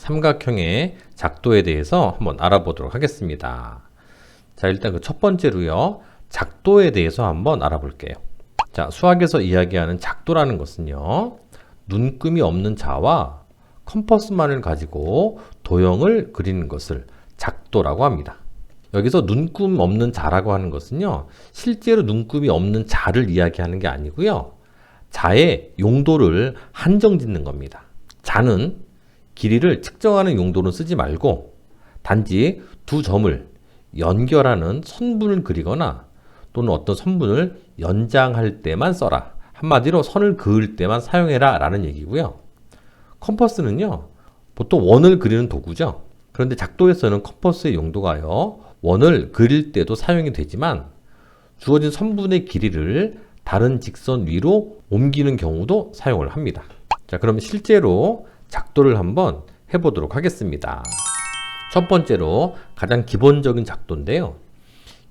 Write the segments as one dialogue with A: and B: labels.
A: 삼각형의 작도에 대해서 한번 알아보도록 하겠습니다. 자, 일단 그 첫 번째로요, 작도에 대해서 한번 알아볼게요. 자, 수학에서 이야기하는 작도라는 것은요, 눈금이 없는 자와 컴퍼스만을 가지고 도형을 그리는 것을 작도라고 합니다. 여기서 눈금 없는 자라고 하는 것은요, 실제로 눈금이 없는 자를 이야기하는 게 아니고요, 자의 용도를 한정 짓는 겁니다. 자는 길이를 측정하는 용도는 쓰지 말고 단지 두 점을 연결하는 선분을 그리거나 또는 어떤 선분을 연장할 때만 써라. 한마디로 선을 그을 때만 사용해라 라는 얘기고요. 컴퍼스는요, 보통 원을 그리는 도구죠. 그런데 작도에서는 컴퍼스의 용도가요, 원을 그릴 때도 사용이 되지만 주어진 선분의 길이를 다른 직선 위로 옮기는 경우도 사용을 합니다. 자, 그럼 실제로 작도를 한번 해보도록 하겠습니다. 첫 번째로 가장 기본적인 작도인데요,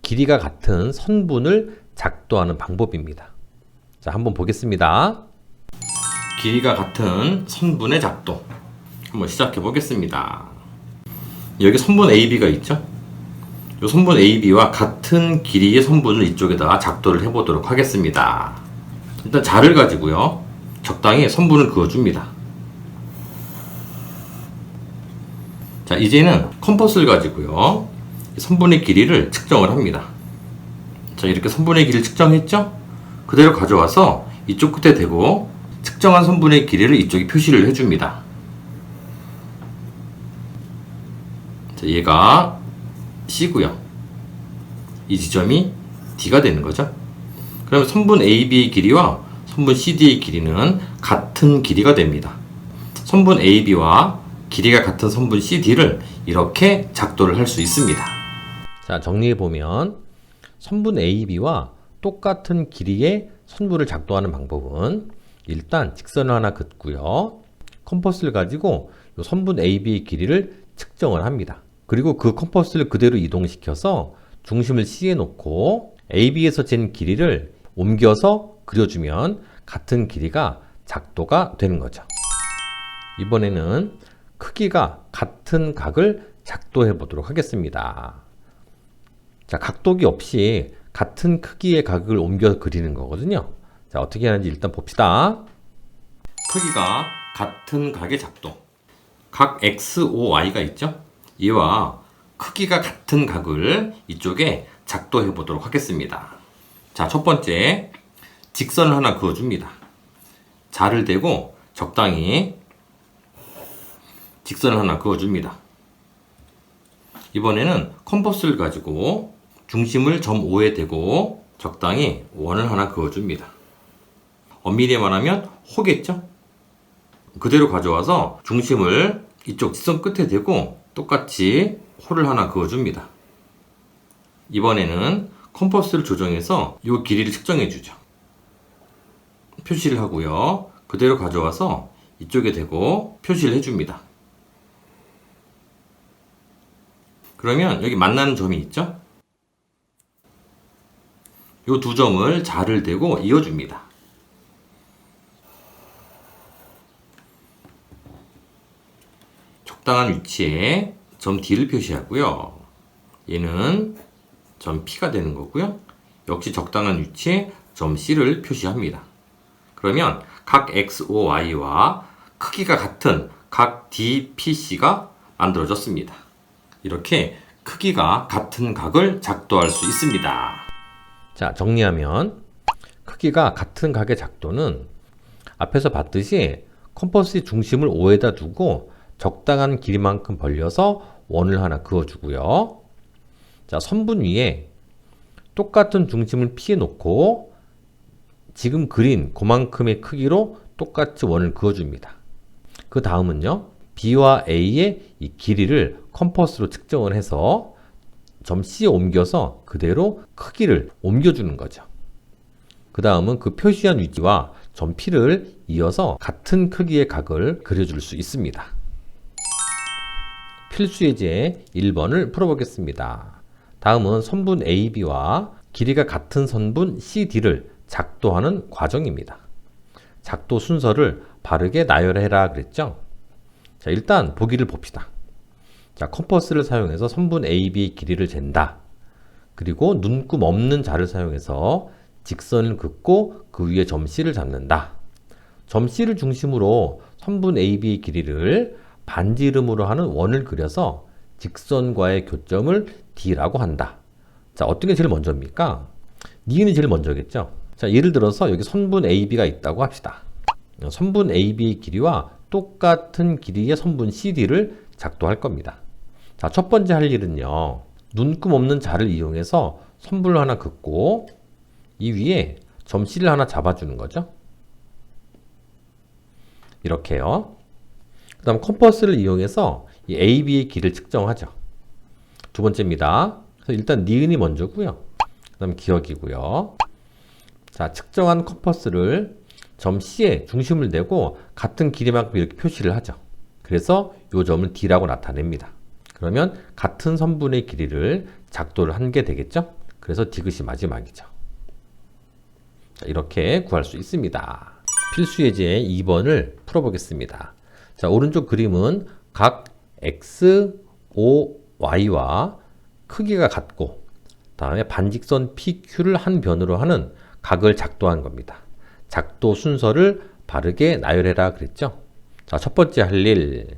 A: 길이가 같은 선분을 작도하는 방법입니다. 자, 한번 보겠습니다. 길이가 같은 선분의 작도 한번 시작해 보겠습니다. 여기 선분 AB가 있죠? 이 선분 AB와 같은 길이의 선분을 이쪽에다가 작도를 해보도록 하겠습니다. 일단 자를 가지고요, 적당히 선분을 그어줍니다. 자, 이제는 컴퍼스를 가지고요, 선분의 길이를 측정을 합니다. 자, 이렇게 선분의 길이를 측정했죠? 그대로 가져와서 이쪽 끝에 대고 측정한 선분의 길이를 이쪽에 표시를 해줍니다. 자, 얘가 C고요. 이 지점이 D가 되는 거죠. 그러면 선분 AB의 길이와 선분 CD의 길이는 같은 길이가 됩니다. 선분 AB와 길이가 같은 선분 CD를 이렇게 작도를 할 수 있습니다. 자, 정리해보면 선분 AB와 똑같은 길이의 선분을 작도하는 방법은 일단 직선을 하나 긋고요, 컴퍼스를 가지고 이 선분 AB의 길이를 측정을 합니다. 그리고 그 컴퍼스를 그대로 이동시켜서 중심을 C에 놓고 AB에서 잰 길이를 옮겨서 그려주면 같은 길이가 작도가 되는 거죠. 이번에는 크기가 같은 각을 작도해 보도록 하겠습니다. 자, 각도기 없이 같은 크기의 각을 옮겨 그리는 거거든요. 자, 어떻게 하는지 일단 봅시다. 크기가 같은 각의 작도. 각 XOY가 있죠? 이와 크기가 같은 각을 이쪽에 작도해 보도록 하겠습니다. 자, 첫 번째, 직선을 하나 그어줍니다. 자를 대고 적당히 직선을 하나 그어줍니다. 이번에는 컴퍼스를 가지고 중심을 점 O에 대고 적당히 원을 하나 그어줍니다. 엄밀히 말하면 호겠죠? 그대로 가져와서 중심을 이쪽 직선 끝에 대고 똑같이 호를 하나 그어줍니다. 이번에는 컴퍼스를 조정해서 이 길이를 측정해 주죠. 표시를 하고요, 그대로 가져와서 이쪽에 대고 표시를 해줍니다. 그러면 여기 만나는 점이 있죠? 이 두 점을 자를 대고 이어줍니다. 적당한 위치에 점 D를 표시하고요, 얘는 점 P가 되는 거고요, 역시 적당한 위치에 점 C를 표시합니다. 그러면 각 XOY와 크기가 같은 각 DPC가 만들어졌습니다. 이렇게 크기가 같은 각을 작도할 수 있습니다. 자, 정리하면 크기가 같은 각의 작도는 앞에서 봤듯이 컴퍼스의 중심을 O에다 두고 적당한 길이만큼 벌려서 원을 하나 그어주고요. 자, 선분 위에 똑같은 중심을 P에 놓고 지금 그린 그만큼의 크기로 똑같이 원을 그어줍니다. 그 다음은요, B와 A의 이 길이를 컴퍼스로 측정을 해서 점 C에 옮겨서 그대로 크기를 옮겨주는 거죠. 그 다음은 그 표시한 위치와 점 P를 이어서 같은 크기의 각을 그려줄 수 있습니다. 필수 예제 1번을 풀어보겠습니다. 다음은 선분 AB와 길이가 같은 선분 CD를 작도하는 과정입니다. 작도 순서를 바르게 나열해라 그랬죠? 자, 일단 보기를 봅시다. 자, 컴퍼스를 사용해서 선분 AB의 길이를 잰다. 그리고 눈금 없는 자를 사용해서 직선을 긋고 그 위에 점 C를 잡는다. 점 C를 중심으로 선분 AB의 길이를 반지름으로 하는 원을 그려서 직선과의 교점을 D라고 한다. 자, 어떤 게 제일 먼저입니까? 니은이 제일 먼저겠죠. 자, 예를 들어서 여기 선분 AB가 있다고 합시다. 선분 AB의 길이와 똑같은 길이의 선분 CD를 작도할 겁니다. 자, 첫 번째 할 일은요. 눈금 없는 자를 이용해서 선분을 하나 긋고 이 위에 점 C를 하나 잡아주는 거죠. 이렇게요. 그 다음 컴퍼스를 이용해서 이 AB의 길이를 측정하죠. 두 번째입니다. 그래서 일단 니은이 먼저고요. 그 다음 기억이고요. 자, 측정한 컴퍼스를 점 C에 중심을 대고 같은 길이만큼 이렇게 표시를 하죠. 그래서 이 점을 D라고 나타냅니다. 그러면 같은 선분의 길이를 작도를 한 게 되겠죠? 그래서 디귿이 마지막이죠. 자, 이렇게 구할 수 있습니다. 필수 예제 2번을 풀어보겠습니다. 자, 오른쪽 그림은 각 X, O, Y와 크기가 같고 다음에 반직선 PQ를 한 변으로 하는 각을 작도한 겁니다. 작도 순서를 바르게 나열해라 그랬죠? 자, 첫 번째 할 일.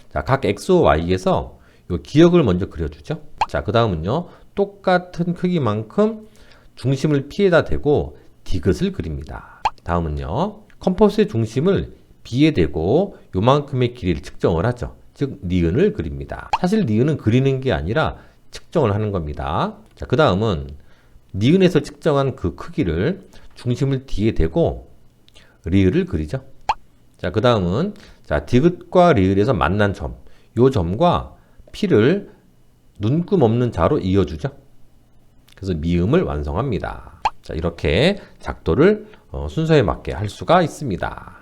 A: 자, 각 X, O, Y에서 요 기역을 먼저 그려주죠. 자, 그 다음은요. 똑같은 크기만큼 중심을 P에다 대고 디귿을 그립니다. 다음은요. 컴퍼스의 중심을 B에 대고 요만큼의 길이를 측정을 하죠. 즉 니은을 그립니다. 사실 니은은 그리는 게 아니라 측정을 하는 겁니다. 자, 그 다음은 니은에서 측정한 그 크기를 중심을 D에 대고 리을을 그리죠. 자, 그 다음은 자, 디귿과 리을에서 만난 점, 요 점과 P를 눈금 없는 자로 이어주죠. 그래서 미음을 완성합니다. 자, 이렇게 작도를 순서에 맞게 할 수가 있습니다.